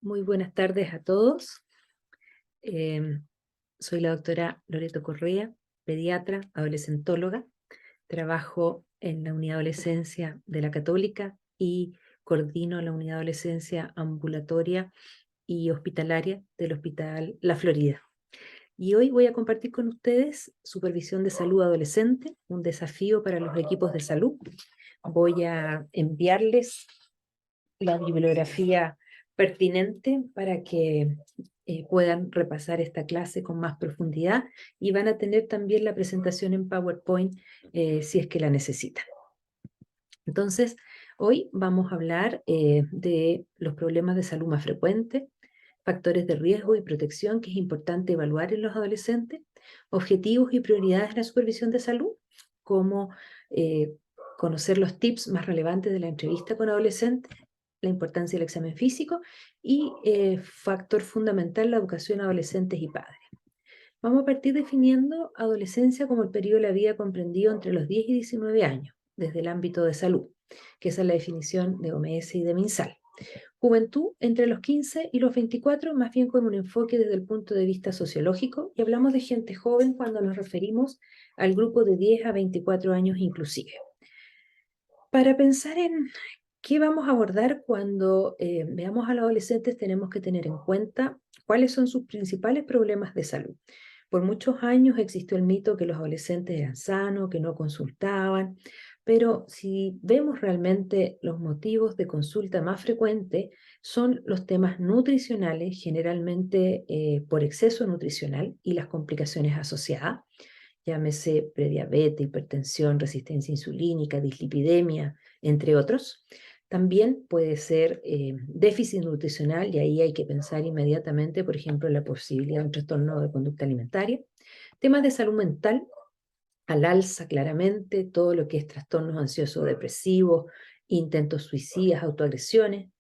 Muy buenas tardes a todos. Em, Soy la doctora Loreto Correa, pediatra, adolescentóloga. Trabajo en la unidad de adolescencia de la Católica y coordino la unidad de adolescencia ambulatoria y hospitalaria del Hospital La Florida. Y hoy voy a compartir con ustedes supervisión de salud adolescente, un desafío para los equipos de salud. Voy a enviarles la bibliografía pertinente para que puedan repasar esta clase con más profundidad y van a tener también la presentación en PowerPoint si es que la necesitan. Entonces, hoy vamos a hablar de los problemas de salud más frecuentes, factores de riesgo y protección que es importante evaluar en los adolescentes, objetivos y prioridades de la supervisión de salud, como conocer los tips más relevantes de la entrevista con adolescentes, la importancia del examen físico y factor fundamental, la educación a adolescentes y padres. Vamos a partir definiendo adolescencia como el periodo de la vida comprendido entre los 10 y 19 años, desde el ámbito de salud, que esa es la definición de OMS y de MinSal. Juventud entre los 15 y los 24, más bien con un enfoque desde el punto de vista sociológico, y hablamos de gente joven cuando nos referimos al grupo de 10 a 24 años inclusive. Para pensar en qué vamos a abordar cuando veamos a los adolescentes, tenemos que tener en cuenta cuáles son sus principales problemas de salud. Por muchos años existió el mito que los adolescentes eran sanos, que no consultaban, pero si vemos realmente los motivos de consulta más frecuentes son los temas nutricionales, generalmente por exceso nutricional y las complicaciones asociadas, llámese prediabetes, hipertensión, resistencia insulínica, dislipidemia, entre otros. También puede ser déficit nutricional y ahí hay que pensar inmediatamente, por ejemplo, en la posibilidad de un trastorno de conducta alimentaria. Temas de salud mental, al alza claramente, todo lo que es trastornos ansiosos depresivos, intentos suicidas, autoagresiones,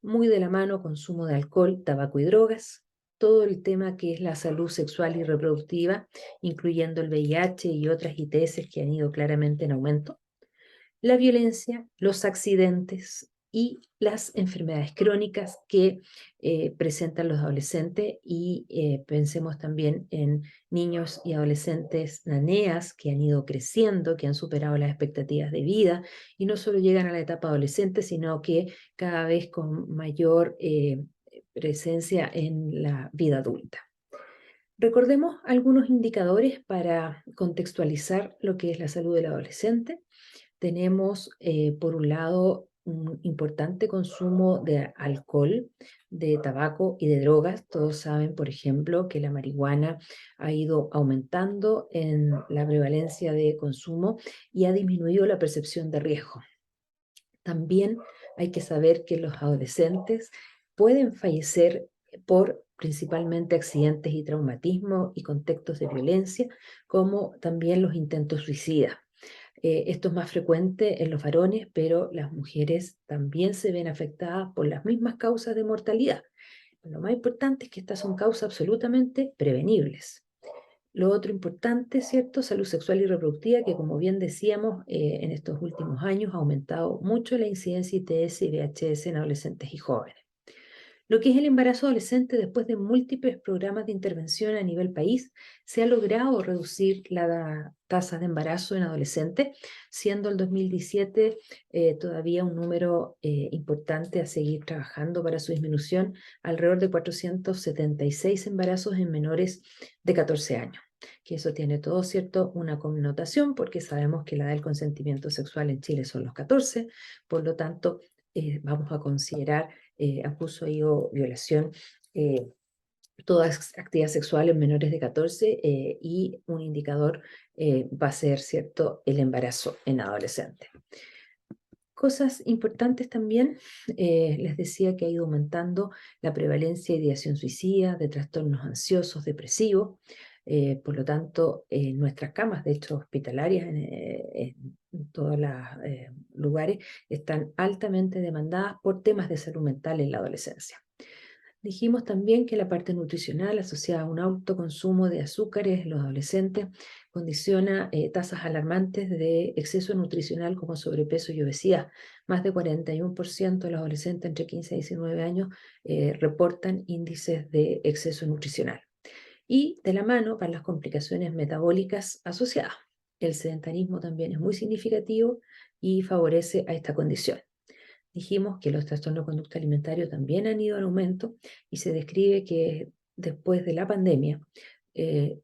muy de la mano consumo de alcohol, tabaco y drogas, todo el tema que es la salud sexual y reproductiva, incluyendo el VIH y otras ITS que han ido claramente en aumento, la violencia, los accidentes y las enfermedades crónicas que presentan los adolescentes y pensemos también en niños y adolescentes naneas que han ido creciendo, que han superado las expectativas de vida y no solo llegan a la etapa adolescente, sino que cada vez con mayor presencia en la vida adulta. Recordemos algunos indicadores para contextualizar lo que es la salud del adolescente. Tenemos, por un lado, un importante consumo de alcohol, de tabaco y de drogas. Todos saben, por ejemplo, que la marihuana ha ido aumentando en la prevalencia de consumo y ha disminuido la percepción de riesgo. También hay que saber que los adolescentes pueden fallecer por principalmente accidentes y traumatismos y contextos de violencia, como también los intentos suicidas. Esto es más frecuente en los varones, pero las mujeres también se ven afectadas por las mismas causas de mortalidad. Lo más importante es que estas son causas absolutamente prevenibles. Lo otro importante, ¿cierto? Salud sexual y reproductiva, que como bien decíamos, en estos últimos años ha aumentado mucho la incidencia ITS y VHS en adolescentes y jóvenes. Lo que es el embarazo adolescente, después de múltiples programas de intervención a nivel país, se ha logrado reducir la tasa de embarazo en adolescentes, siendo el 2017 todavía un número importante a seguir trabajando para su disminución, alrededor de 476 embarazos en menores de 14 años. Que eso tiene todo, ¿cierto?, una connotación, porque sabemos que la edad del consentimiento sexual en Chile son los 14, por lo tanto, vamos a considerar abuso o violación, toda actividad sexual en menores de 14 y un indicador va a ser, ¿cierto?, el embarazo en adolescentes. Cosas importantes también, les decía que ha ido aumentando la prevalencia de ideación suicida, de trastornos ansiosos, depresivos, por lo tanto, nuestras camas, de hecho, hospitalarias en todos los lugares, están altamente demandadas por temas de salud mental en la adolescencia. Dijimos también que la parte nutricional asociada a un alto consumo de azúcares en los adolescentes condiciona tasas alarmantes de exceso nutricional como sobrepeso y obesidad. Más de 41% de los adolescentes entre 15 y 19 años reportan índices de exceso nutricional. Y de la mano van las complicaciones metabólicas asociadas. El sedentarismo también es muy significativo y favorece a esta condición. Dijimos que los trastornos de conducta alimentaria también han ido en aumento y se describe que después de la pandemia,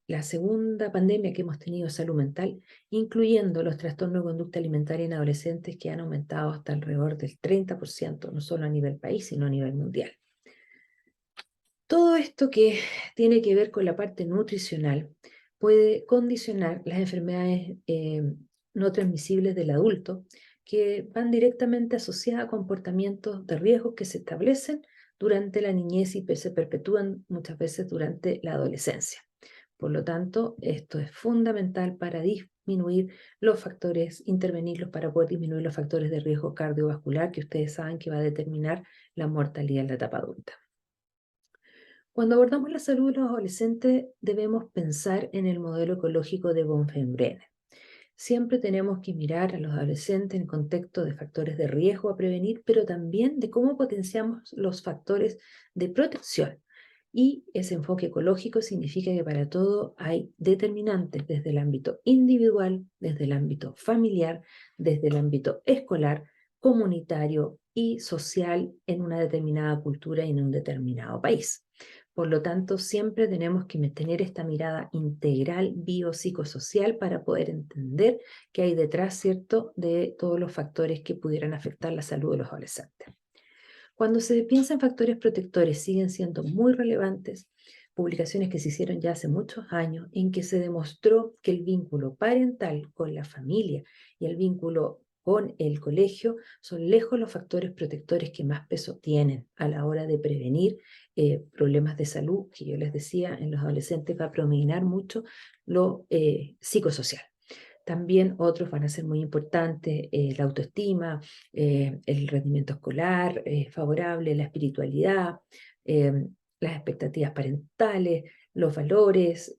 la segunda pandemia que hemos tenido de salud mental, incluyendo los trastornos de conducta alimentaria en adolescentes que han aumentado hasta alrededor del 30%, no solo a nivel país, sino a nivel mundial. Todo esto que tiene que ver con la parte nutricional puede condicionar las enfermedades no transmisibles del adulto, que van directamente asociadas a comportamientos de riesgo que se establecen durante la niñez y se perpetúan muchas veces durante la adolescencia. Por lo tanto, esto es fundamental para disminuir los factores, intervenirlos para poder disminuir los factores de riesgo cardiovascular que ustedes saben que va a determinar la mortalidad en la etapa adulta. Cuando abordamos la salud de los adolescentes, debemos pensar en el modelo ecológico de Bonfenbrenner. Siempre tenemos que mirar a los adolescentes en contexto de factores de riesgo a prevenir, pero también de cómo potenciamos los factores de protección. Y ese enfoque ecológico significa que para todo hay determinantes desde el ámbito individual, desde el ámbito familiar, desde el ámbito escolar, comunitario y social en una determinada cultura y en un determinado país. Por lo tanto, siempre tenemos que tener esta mirada integral biopsicosocial para poder entender qué hay detrás, ¿cierto?, de todos los factores que pudieran afectar la salud de los adolescentes. Cuando se piensa en factores protectores, siguen siendo muy relevantes publicaciones que se hicieron ya hace muchos años en que se demostró que el vínculo parental con la familia y el vínculo con el colegio son lejos los factores protectores que más peso tienen a la hora de prevenir problemas de salud, que yo les decía, en los adolescentes va a predominar mucho lo psicosocial. También otros van a ser muy importantes, la autoestima, el rendimiento escolar favorable, la espiritualidad, las expectativas parentales, los valores,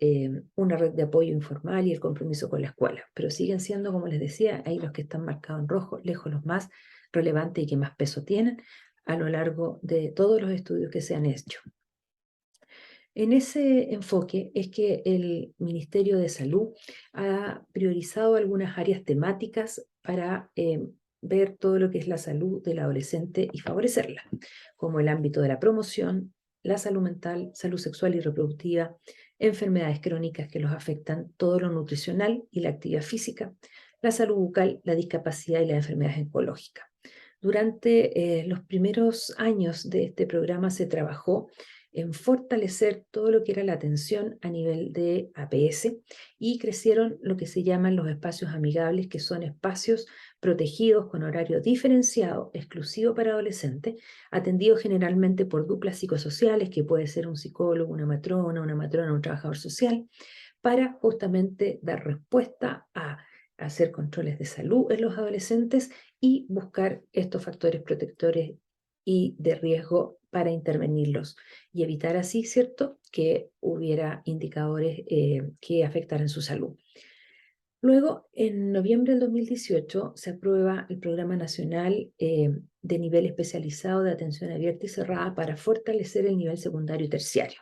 una red de apoyo informal y el compromiso con la escuela. Pero siguen siendo, como les decía, ahí los que están marcados en rojo, lejos los más relevantes y que más peso tienen a lo largo de todos los estudios que se han hecho. En ese enfoque es que el Ministerio de Salud ha priorizado algunas áreas temáticas para ver todo lo que es la salud del adolescente y favorecerla, como el ámbito de la promoción, la salud mental, salud sexual y reproductiva, enfermedades crónicas que los afectan, todo lo nutricional y la actividad física, la salud bucal, la discapacidad y las enfermedades oncológicas. Durante los primeros años de este programa se trabajó en fortalecer todo lo que era la atención a nivel de APS y crecieron lo que se llaman los espacios amigables, que son espacios protegidos con horario diferenciado, exclusivo para adolescentes, atendidos generalmente por duplas psicosociales, que puede ser un psicólogo, una matrona, un trabajador social, para justamente dar respuesta a hacer controles de salud en los adolescentes y buscar estos factores protectores y de riesgo para intervenirlos y evitar así, ¿cierto?, que hubiera indicadores que afectaran su salud. Luego, en noviembre del 2018, se aprueba el Programa Nacional de Nivel Especializado de Atención Abierta y Cerrada para fortalecer el nivel secundario y terciario.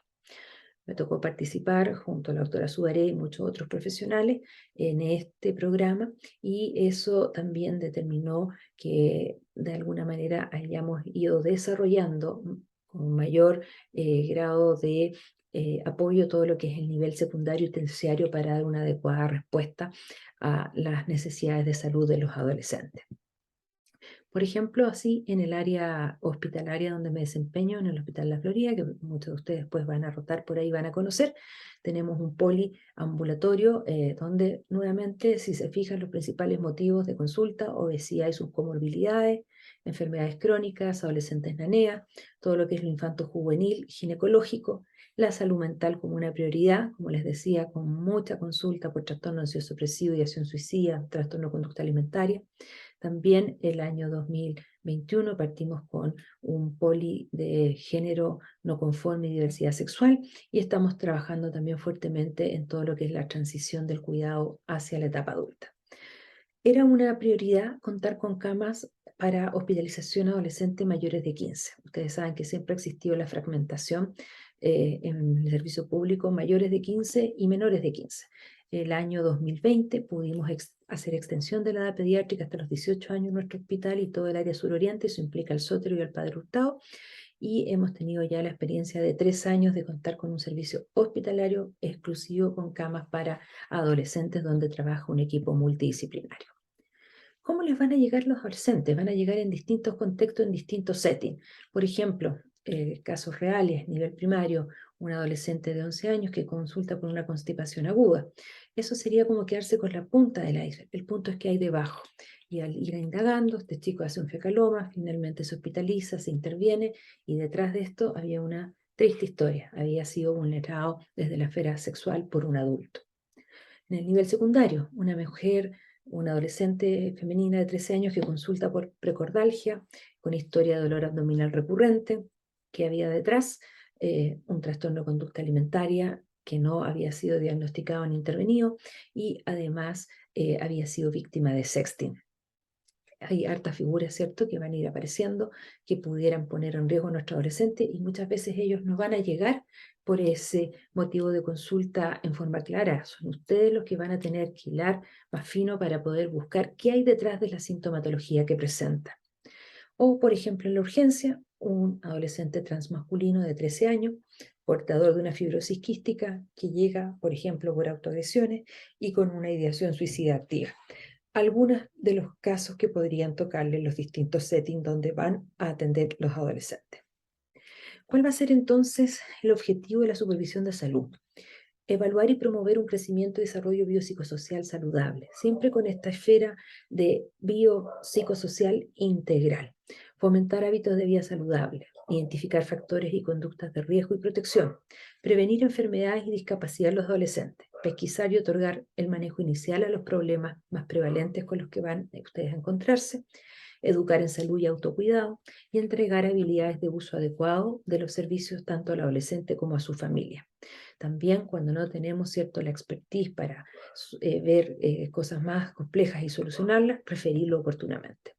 Me tocó participar junto a la doctora Suárez y muchos otros profesionales en este programa y eso también determinó que de alguna manera hayamos ido desarrollando con mayor grado de apoyo todo lo que es el nivel secundario y terciario para dar una adecuada respuesta a las necesidades de salud de los adolescentes. Por ejemplo, así en el área hospitalaria donde me desempeño, en el Hospital La Florida, que muchos de ustedes pues van a rotar por ahí, van a conocer, tenemos un poliambulatorio donde nuevamente, si se fijan, los principales motivos de consulta, obesidad y sus comorbilidades, enfermedades crónicas, adolescentes NANEA, todo lo que es lo infanto-juvenil, ginecológico, la salud mental como una prioridad, como les decía, con mucha consulta por trastorno ansioso opresivo, ideación suicida, trastorno de conducta alimentaria. También el año 2021 partimos con un poli de género no conforme y diversidad sexual, y estamos trabajando también fuertemente en todo lo que es la transición del cuidado hacia la etapa adulta. Era una prioridad contar con camas para hospitalización adolescente mayores de 15. Ustedes saben que siempre ha existido la fragmentación en el servicio público, mayores de 15 y menores de 15. El año 2020 pudimos hacer extensión de la edad pediátrica hasta los 18 años en nuestro hospital y todo el área suroriente, eso implica el Sótero y el Padre Hurtado, y hemos tenido ya la experiencia de 3 años de contar con un servicio hospitalario exclusivo con camas para adolescentes donde trabaja un equipo multidisciplinario. ¿Cómo les van a llegar los adolescentes? Van a llegar en distintos contextos, en distintos settings. Por ejemplo, casos reales, nivel primario, un adolescente de 11 años que consulta por una constipación aguda. Eso sería como quedarse con la punta del iceberg. El punto es que hay debajo. Y al ir indagando, este chico hace un fecaloma, finalmente se hospitaliza, se interviene, y detrás de esto había una triste historia. Había sido vulnerado desde la esfera sexual por un adulto. En el nivel secundario, una adolescente femenina de 13 años que consulta por precordalgia, con historia de dolor abdominal recurrente, que había detrás un trastorno de conducta alimentaria que no había sido diagnosticado ni intervenido, y además había sido víctima de sexting. Hay hartas figuras, ¿cierto?, que van a ir apareciendo, que pudieran poner en riesgo a nuestro adolescente, y muchas veces ellos no van a llegar por ese motivo de consulta en forma clara. Son ustedes los que van a tener que hilar más fino para poder buscar qué hay detrás de la sintomatología que presenta. O, por ejemplo, en la urgencia, un adolescente transmasculino de 13 años, portador de una fibrosis quística, que llega, por ejemplo, por autoagresiones y con una ideación suicida activa. Algunos de los casos que podrían tocarle en los distintos settings donde van a atender los adolescentes. ¿Cuál va a ser entonces el objetivo de la supervisión de salud? Evaluar y promover un crecimiento y desarrollo biopsicosocial saludable, siempre con esta esfera de biopsicosocial integral. Fomentar hábitos de vida saludable, identificar factores y conductas de riesgo y protección, prevenir enfermedades y discapacidad en los adolescentes, pesquisar y otorgar el manejo inicial a los problemas más prevalentes con los que van ustedes a encontrarse, educar en salud y autocuidado, y entregar habilidades de uso adecuado de los servicios tanto al adolescente como a su familia. También, cuando no tenemos, ¿cierto?, la expertise para ver cosas más complejas y solucionarlas, referirlo oportunamente.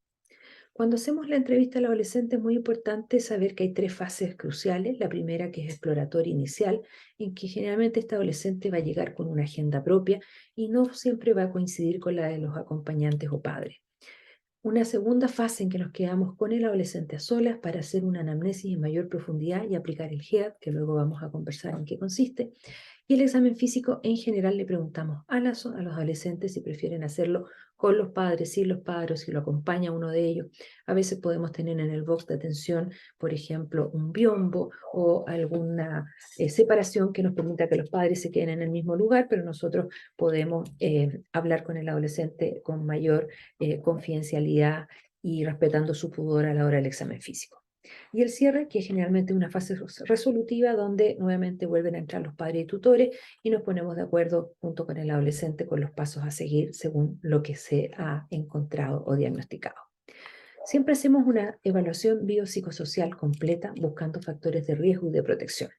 Cuando hacemos la entrevista al adolescente es muy importante saber que hay 3 fases cruciales. La primera, que es exploratoria inicial, en que generalmente este adolescente va a llegar con una agenda propia y no siempre va a coincidir con la de los acompañantes o padres. Una segunda fase en que nos quedamos con el adolescente a solas para hacer una anamnesis en mayor profundidad y aplicar el GEAD, que luego vamos a conversar en qué consiste. Y el examen físico, en general, le preguntamos a los adolescentes si prefieren hacerlo con los padres, sin los padres, si lo acompaña uno de ellos. A veces podemos tener en el box de atención, por ejemplo, un biombo o alguna separación que nos permita que los padres se queden en el mismo lugar, pero nosotros podemos hablar con el adolescente con mayor confidencialidad y respetando su pudor a la hora del examen físico. Y el cierre, que es generalmente una fase resolutiva donde nuevamente vuelven a entrar los padres y tutores y nos ponemos de acuerdo junto con el adolescente con los pasos a seguir según lo que se ha encontrado o diagnosticado. Siempre hacemos una evaluación biopsicosocial completa buscando factores de riesgo y de protección.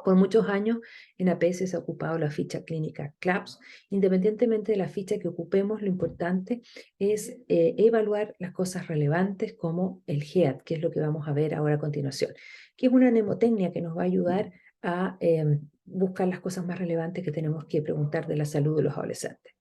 Por muchos años en APS se ha ocupado la ficha clínica CLAPS. Independientemente de la ficha que ocupemos, lo importante es evaluar las cosas relevantes como el GEAD, que es lo que vamos a ver ahora a continuación, que es una mnemotecnia que nos va a ayudar a buscar las cosas más relevantes que tenemos que preguntar de la salud de los adolescentes.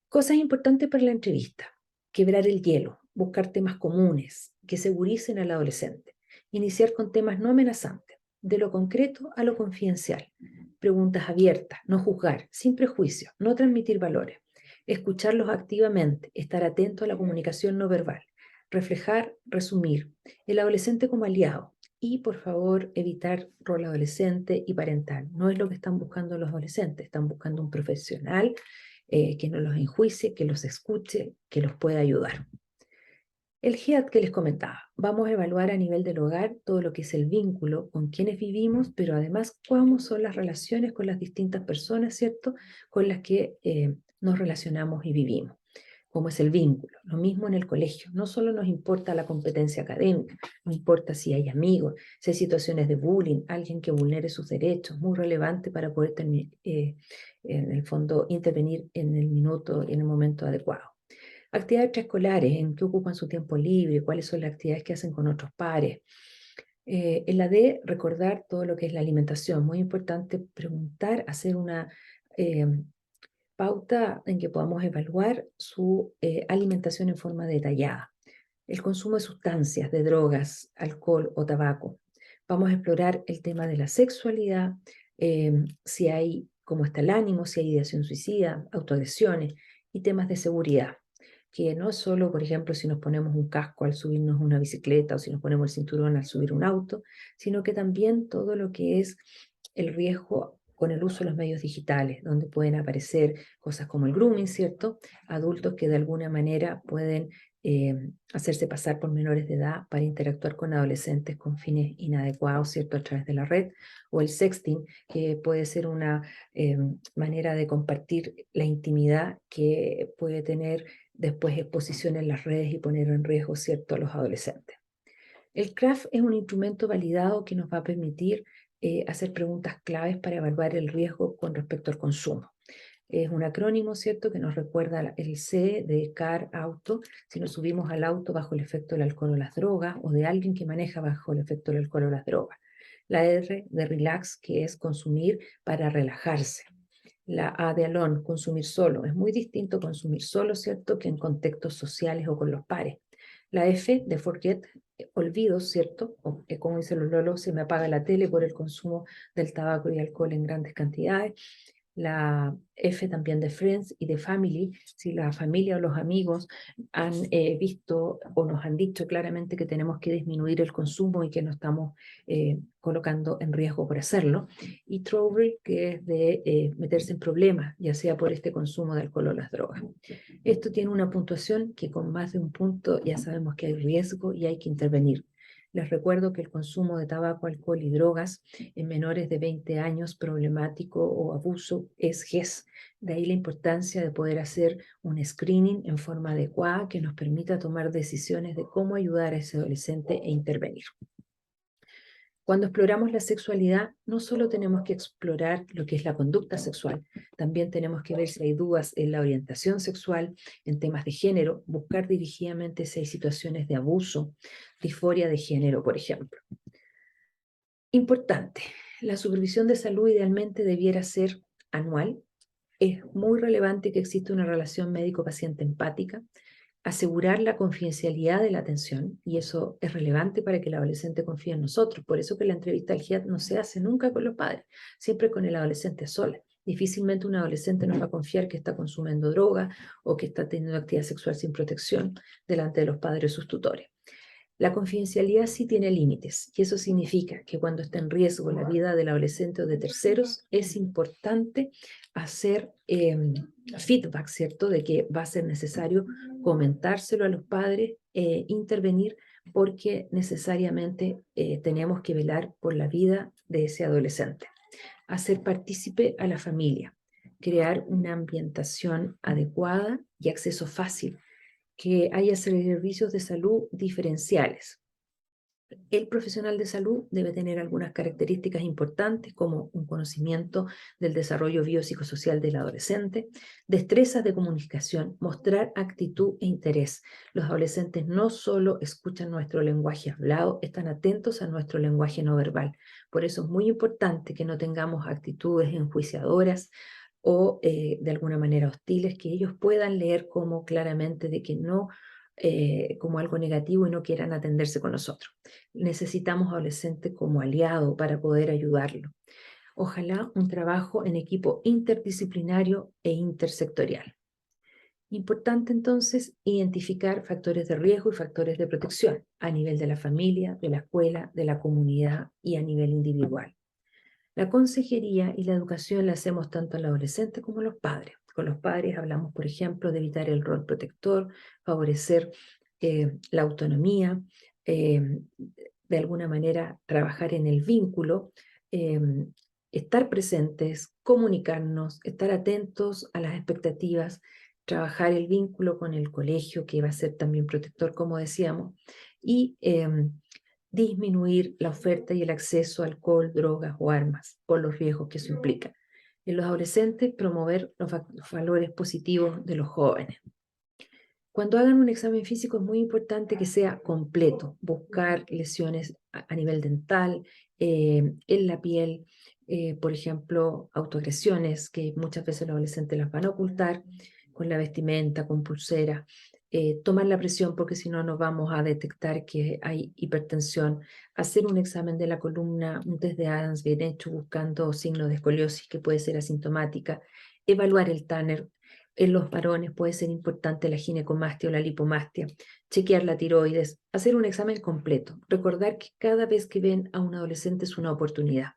Cosas importantes para la entrevista: quebrar el hielo, buscar temas comunes que seguricen al adolescente, iniciar con temas no amenazantes, de lo concreto a lo confidencial, preguntas abiertas, no juzgar, sin prejuicio, no transmitir valores, escucharlos activamente, estar atento a la comunicación no verbal, reflejar, resumir, el adolescente como aliado, y por favor evitar rol adolescente y parental. No es lo que están buscando los adolescentes, están buscando un profesional que no los enjuicie, que los escuche, que los pueda ayudar. El GEAT que les comentaba, vamos a evaluar a nivel del hogar todo lo que es el vínculo con quienes vivimos, pero además cómo son las relaciones con las distintas personas, ¿cierto? Con las que nos relacionamos y vivimos. Cómo es el vínculo. Lo mismo en el colegio. No solo nos importa la competencia académica, nos importa si hay amigos, si hay situaciones de bullying, alguien que vulnere sus derechos, muy relevante para poder en el fondo intervenir en el minuto y en el momento adecuado. Actividades extraescolares, en qué ocupan su tiempo libre, cuáles son las actividades que hacen con otros pares. En la D, recordar todo lo que es la alimentación. Muy importante preguntar, hacer una pauta en que podamos evaluar su alimentación en forma detallada. El consumo de sustancias, de drogas, alcohol o tabaco. Vamos a explorar el tema de la sexualidad, si hay, cómo está el ánimo, si hay ideación suicida, autoagresiones y temas de seguridad, que no es solo, por ejemplo, si nos ponemos un casco al subirnos una bicicleta o si nos ponemos el cinturón al subir un auto, sino que también todo lo que es el riesgo con el uso de los medios digitales, donde pueden aparecer cosas como el grooming, ¿cierto? Adultos que de alguna manera pueden hacerse pasar por menores de edad para interactuar con adolescentes con fines inadecuados, ¿cierto? A través de la red, o el sexting, que puede ser una manera de compartir la intimidad que puede tener después exposición en las redes y poner en riesgo, ¿cierto?, a los adolescentes. El CRAF es un instrumento validado que nos va a permitir hacer preguntas claves para evaluar el riesgo con respecto al consumo. Es un acrónimo, ¿cierto?, que nos recuerda el C de car, auto, si nos subimos al auto bajo el efecto del alcohol o las drogas, o de alguien que maneja bajo el efecto del alcohol o las drogas. La R de relax, que es consumir para relajarse. La A de alone, consumir solo. Es muy distinto consumir solo, ¿cierto?, que en contextos sociales o con los pares. La F de forget, olvido, ¿cierto? O como dice Lolo, se me apaga la tele por el consumo del tabaco y alcohol en grandes cantidades. La F también de Friends y de Family, si la familia o los amigos han visto o nos han dicho claramente que tenemos que disminuir el consumo y que no estamos colocando en riesgo por hacerlo. Y Trouble, que es de meterse en problemas, ya sea por este consumo de alcohol o las drogas. Esto tiene una puntuación que con más de un punto ya sabemos que hay riesgo y hay que intervenir. Les recuerdo que el consumo de tabaco, alcohol y drogas en menores de 20 años problemático o abuso es GES. De ahí la importancia de poder hacer un screening en forma adecuada que nos permita tomar decisiones de cómo ayudar a ese adolescente e intervenir. Cuando exploramos la sexualidad, no solo tenemos que explorar lo que es la conducta sexual, también tenemos que ver si hay dudas en la orientación sexual, en temas de género, buscar dirigidamente si hay situaciones de abuso, disforia de género, por ejemplo. Importante, la supervisión de salud idealmente debiera ser anual. Es muy relevante que exista una relación médico-paciente empática, asegurar la confidencialidad de la atención, y eso es relevante para que el adolescente confíe en nosotros. Por eso que la entrevista al GIAT no se hace nunca con los padres, siempre con el adolescente sola. Difícilmente un adolescente nos va a confiar que está consumiendo droga o que está teniendo actividad sexual sin protección delante de los padres o sus tutores. La confidencialidad sí tiene límites, y eso significa que cuando está en riesgo la vida del adolescente o de terceros, es importante hacer feedback, ¿cierto? De que va a ser necesario comentárselo a los padres, intervenir, porque necesariamente tenemos que velar por la vida de ese adolescente. Hacer partícipe a la familia, crear una ambientación adecuada y acceso fácil, que haya servicios de salud diferenciales. El profesional de salud debe tener algunas características importantes como un conocimiento del desarrollo biopsicosocial del adolescente, destrezas de comunicación, mostrar actitud e interés. Los adolescentes no solo escuchan nuestro lenguaje hablado, están atentos a nuestro lenguaje no verbal. Por eso es muy importante que no tengamos actitudes enjuiciadoras o de alguna manera hostiles, que ellos puedan leer como claramente de que no, como algo negativo y no quieran atenderse con nosotros. Necesitamos adolescentes como aliado para poder ayudarlo. Ojalá un trabajo en equipo interdisciplinario e intersectorial. Importante entonces identificar factores de riesgo y factores de protección a nivel de la familia, de la escuela, de la comunidad y a nivel individual. La consejería y la educación la hacemos tanto al adolescente como a los padres. Con los padres hablamos, por ejemplo, de evitar el rol protector, favorecer la autonomía, de alguna manera trabajar en el vínculo, eh, estar presentes, comunicarnos, estar atentos a las expectativas, trabajar el vínculo con el colegio, que va a ser también protector, como decíamos, y disminuir la oferta y el acceso a alcohol, drogas o armas, por los riesgos que eso implica. En los adolescentes, promover los valores positivos de los jóvenes. Cuando hagan un examen físico es muy importante que sea completo, buscar lesiones a nivel dental, en la piel, por ejemplo, autoagresiones que muchas veces los adolescentes las van a ocultar con la vestimenta, con pulsera, tomar la presión porque si no nos vamos a detectar que hay hipertensión, hacer un examen de la columna, un test de Adams bien hecho buscando signos de escoliosis que puede ser asintomática, evaluar el Tanner. En los varones puede ser importante la ginecomastia o la lipomastia, chequear la tiroides, hacer un examen completo, recordar que cada vez que ven a un adolescente es una oportunidad,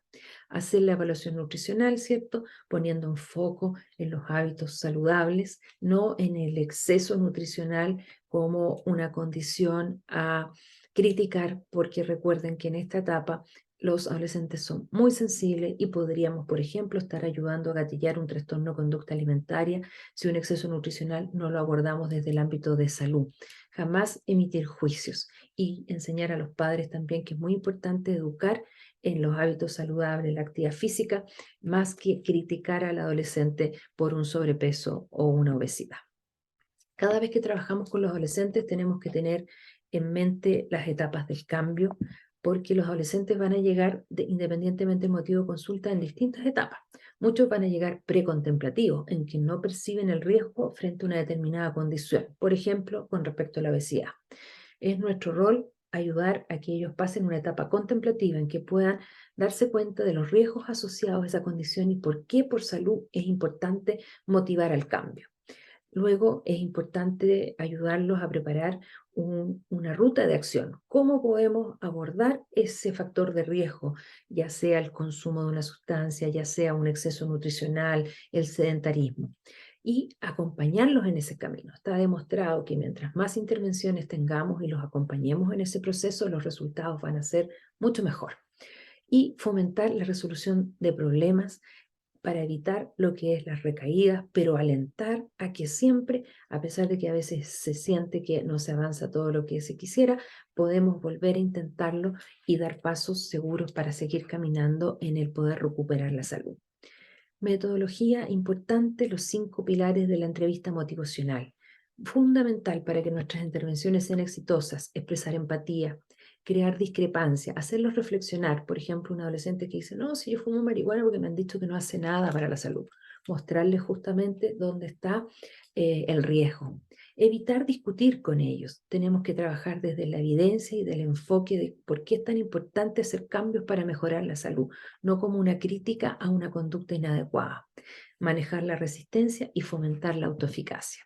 hacer la evaluación nutricional, ¿cierto? Poniendo un foco en los hábitos saludables, no en el exceso nutricional como una condición a criticar, porque recuerden que en esta etapa los adolescentes son muy sensibles y podríamos, por ejemplo, estar ayudando a gatillar un trastorno de conducta alimentaria si un exceso nutricional no lo abordamos desde el ámbito de salud. Jamás emitir juicios y enseñar a los padres también que es muy importante educar en los hábitos saludables, la actividad física, más que criticar al adolescente por un sobrepeso o una obesidad. Cada vez que trabajamos con los adolescentes tenemos que tener en mente las etapas del cambio, porque los adolescentes van a llegar, independientemente del motivo de consulta, en distintas etapas. Muchos van a llegar precontemplativos, en que no perciben el riesgo frente a una determinada condición, por ejemplo, con respecto a la obesidad. Es nuestro rol ayudar a que ellos pasen una etapa contemplativa en que puedan darse cuenta de los riesgos asociados a esa condición y por qué por salud es importante motivar al cambio. Luego es importante ayudarlos a preparar una ruta de acción. ¿Cómo podemos abordar ese factor de riesgo, ya sea el consumo de una sustancia, ya sea un exceso nutricional, el sedentarismo? Y acompañarlos en ese camino. Está demostrado que mientras más intervenciones tengamos y los acompañemos en ese proceso, los resultados van a ser mucho mejor. Y fomentar la resolución de problemas para evitar lo que es las recaídas, pero alentar a que siempre, a pesar de que a veces se siente que no se avanza todo lo que se quisiera, podemos volver a intentarlo y dar pasos seguros para seguir caminando en el poder recuperar la salud. Metodología importante, los 5 pilares de la entrevista motivacional. Fundamental para que nuestras intervenciones sean exitosas, expresar empatía, crear discrepancia, hacerlos reflexionar. Por ejemplo, un adolescente que dice, no, si yo fumo marihuana porque me han dicho que no hace nada para la salud. Mostrarles justamente dónde está el riesgo. Evitar discutir con ellos. Tenemos que trabajar desde la evidencia y del enfoque de por qué es tan importante hacer cambios para mejorar la salud, no como una crítica a una conducta inadecuada. Manejar la resistencia y fomentar la autoeficacia.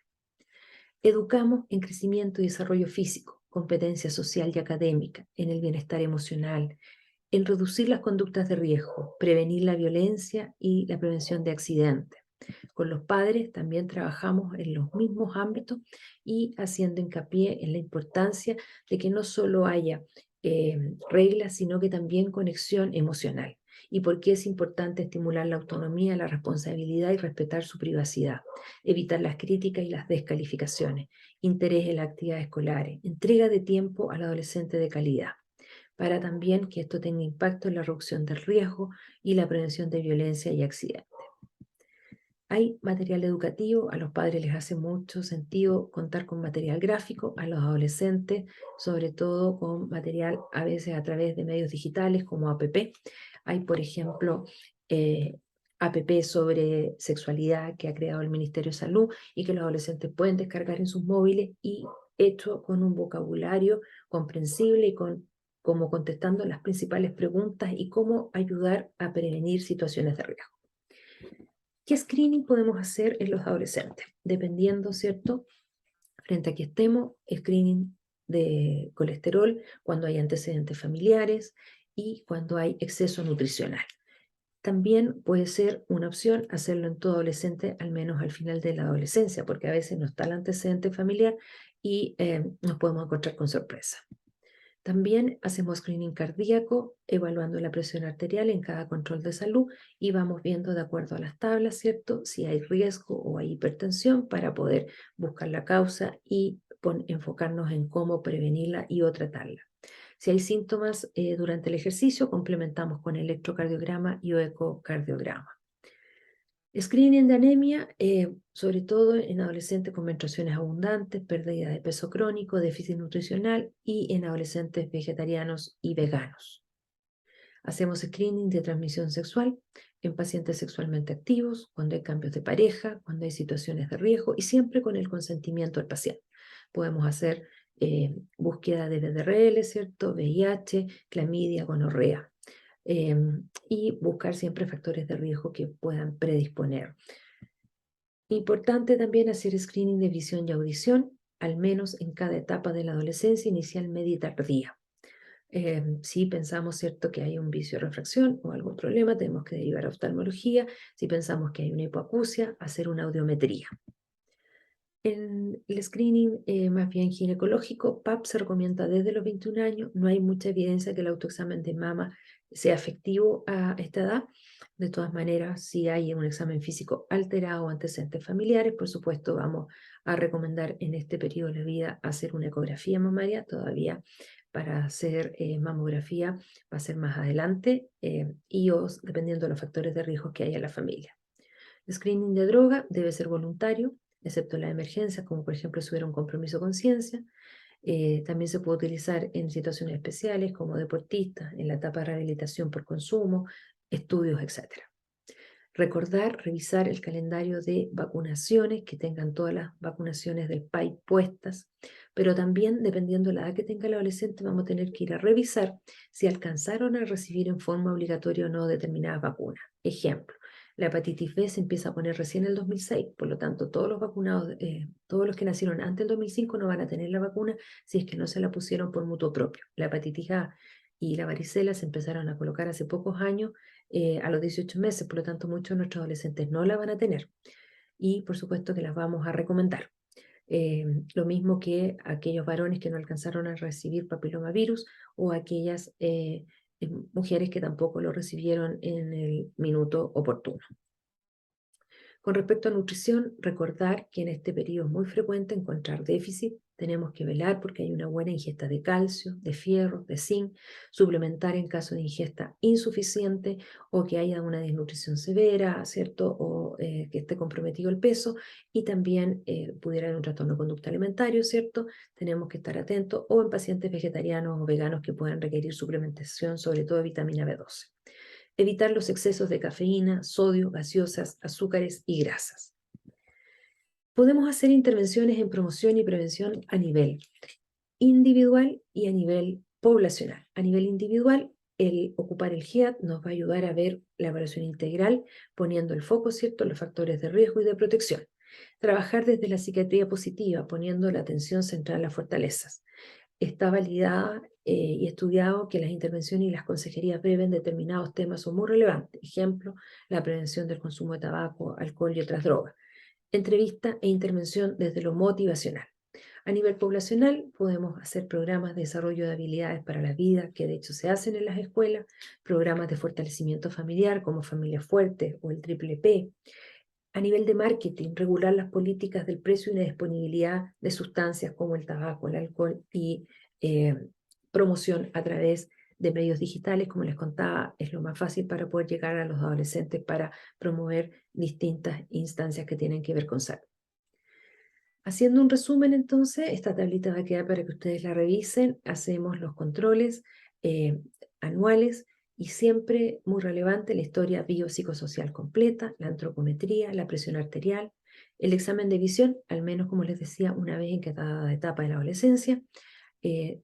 Educamos en crecimiento y desarrollo físico, competencia social y académica, en el bienestar emocional, en reducir las conductas de riesgo, prevenir la violencia y la prevención de accidentes. Con los padres también trabajamos en los mismos ámbitos y haciendo hincapié en la importancia de que no solo haya reglas, sino que también conexión emocional. Y por qué es importante estimular la autonomía, la responsabilidad y respetar su privacidad, evitar las críticas y las descalificaciones, interés en las actividades escolares, entrega de tiempo al adolescente de calidad, para también que esto tenga impacto en la reducción del riesgo y la prevención de violencia y accidentes. Hay material educativo, a los padres les hace mucho sentido contar con material gráfico, a los adolescentes, sobre todo con material a veces a través de medios digitales como app. Hay, por ejemplo, app sobre sexualidad que ha creado el Ministerio de Salud y que los adolescentes pueden descargar en sus móviles y hecho con un vocabulario comprensible y como contestando las principales preguntas y cómo ayudar a prevenir situaciones de riesgo. ¿Qué screening podemos hacer en los adolescentes? Dependiendo, ¿cierto? Frente a que estemos, screening de colesterol cuando hay antecedentes familiares y cuando hay exceso nutricional. También puede ser una opción hacerlo en todo adolescente, al menos al final de la adolescencia, porque a veces no está el antecedente familiar y nos podemos encontrar con sorpresa. También hacemos screening cardíaco, evaluando la presión arterial en cada control de salud y vamos viendo de acuerdo a las tablas, ¿cierto? Si hay riesgo o hay hipertensión para poder buscar la causa y enfocarnos en cómo prevenirla y o tratarla. Si hay síntomas durante el ejercicio, complementamos con electrocardiograma y o ecocardiograma. Screening de anemia, sobre todo en adolescentes con menstruaciones abundantes, pérdida de peso crónico, déficit nutricional y en adolescentes vegetarianos y veganos. Hacemos screening de transmisión sexual en pacientes sexualmente activos, cuando hay cambios de pareja, cuando hay situaciones de riesgo y siempre con el consentimiento del paciente. Podemos hacer búsqueda de VDRL, ¿cierto? VIH, clamidia, gonorrea. Y buscar siempre factores de riesgo que puedan predisponer. Importante también hacer screening de visión y audición, al menos en cada etapa de la adolescencia, inicial, media y tardía. Si pensamos, ¿cierto?, que hay un vicio de refracción o algún problema, tenemos que derivar a oftalmología. Si pensamos que hay una hipoacusia, hacer una audiometría. En el screening más bien ginecológico, PAP se recomienda desde los 21 años. No hay mucha evidencia que el autoexamen de mama sea efectivo a esta edad. De todas maneras, si hay un examen físico alterado o antecedentes familiares, por supuesto vamos a recomendar en este periodo de la vida hacer una ecografía mamaria. Todavía para hacer mamografía va a ser más adelante y dependiendo de los factores de riesgo que haya en la familia. El screening de droga debe ser voluntario, excepto en las emergencias, como por ejemplo si hubiera un compromiso con ciencia. También se puede utilizar en situaciones especiales como deportistas, en la etapa de rehabilitación por consumo, estudios, etc. Recordar, revisar el calendario de vacunaciones, que tengan todas las vacunaciones del PAI puestas, pero también, dependiendo de la edad que tenga el adolescente, vamos a tener que ir a revisar si alcanzaron a recibir en forma obligatoria o no determinadas vacunas. Ejemplo, la hepatitis B se empieza a poner recién en el 2006, por lo tanto, todos los vacunados, todos los que nacieron antes del 2005 no van a tener la vacuna si es que no se la pusieron por mutuo propio. La hepatitis A y la varicela se empezaron a colocar hace pocos años, a los 18 meses, por lo tanto, muchos de nuestros adolescentes no la van a tener. Y por supuesto que las vamos a recomendar. Lo mismo que aquellos varones que no alcanzaron a recibir papilomavirus o aquellas mujeres que tampoco lo recibieron en el minuto oportuno. Con respecto a nutrición, recordar que en este periodo es muy frecuente encontrar déficit. Tenemos que velar porque hay una buena ingesta de calcio, de fierro, de zinc, suplementar en caso de ingesta insuficiente o que haya una desnutrición severa, ¿cierto? O que esté comprometido el peso y también pudiera haber un trastorno de conducta alimentario, ¿cierto? Tenemos que estar atentos o en pacientes vegetarianos o veganos que puedan requerir suplementación, sobre todo de vitamina B12. Evitar los excesos de cafeína, sodio, gaseosas, azúcares y grasas. Podemos hacer intervenciones en promoción y prevención a nivel individual y a nivel poblacional. A nivel individual, el ocupar el GEAT nos va a ayudar a ver la evaluación integral, poniendo el foco, ¿cierto?, en los factores de riesgo y de protección. Trabajar desde la psiquiatría positiva, poniendo la atención central en las fortalezas. Está validada y estudiado que las intervenciones y las consejerías breves en determinados temas son muy relevantes. Ejemplo, la prevención del consumo de tabaco, alcohol y otras drogas. Entrevista e intervención desde lo motivacional. A nivel poblacional, podemos hacer programas de desarrollo de habilidades para la vida, que de hecho se hacen en las escuelas, programas de fortalecimiento familiar como Familias Fuertes o el Triple P. A nivel de marketing, regular las políticas del precio y la disponibilidad de sustancias como el tabaco, el alcohol y promoción a través de medios digitales, como les contaba, es lo más fácil para poder llegar a los adolescentes para promover distintas instancias que tienen que ver con salud. Haciendo un resumen, entonces, esta tablita va a quedar para que ustedes la revisen. Hacemos los controles anuales y siempre muy relevante la historia biopsicosocial completa, la antropometría, la presión arterial, el examen de visión, al menos como les decía, una vez en cada etapa de la adolescencia,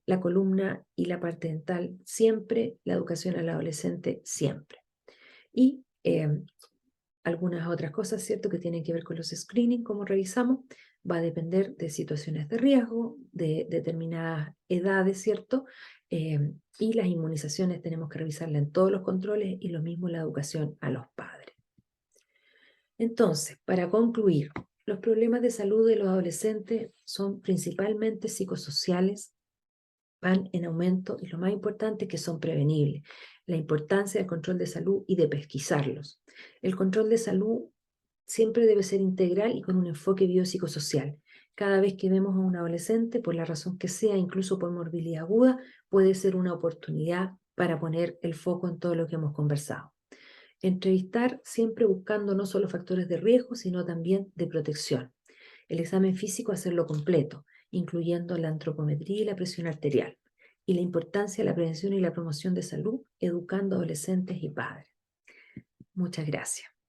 la columna y la parte dental siempre, la educación al adolescente siempre. Y algunas otras cosas, ¿cierto?, que tienen que ver con los screening, como revisamos, va a depender de situaciones de riesgo, de determinadas edades, ¿cierto? Y las inmunizaciones tenemos que revisarlas en todos los controles y lo mismo la educación a los padres. Entonces, para concluir, Los problemas de salud de los adolescentes son principalmente psicosociales, van en aumento y lo más importante es que son prevenibles. La importancia del control de salud y de pesquisarlos. El control de salud siempre debe ser integral y con un enfoque biopsicosocial. Cada vez que vemos a un adolescente, por la razón que sea, incluso por morbilidad aguda, puede ser una oportunidad para poner el foco en todo lo que hemos conversado. Entrevistar siempre buscando no solo factores de riesgo, sino también de protección. El examen físico hacerlo completo, incluyendo la antropometría y la presión arterial. Y la importancia de la prevención y la promoción de salud, educando a adolescentes y padres. Muchas gracias.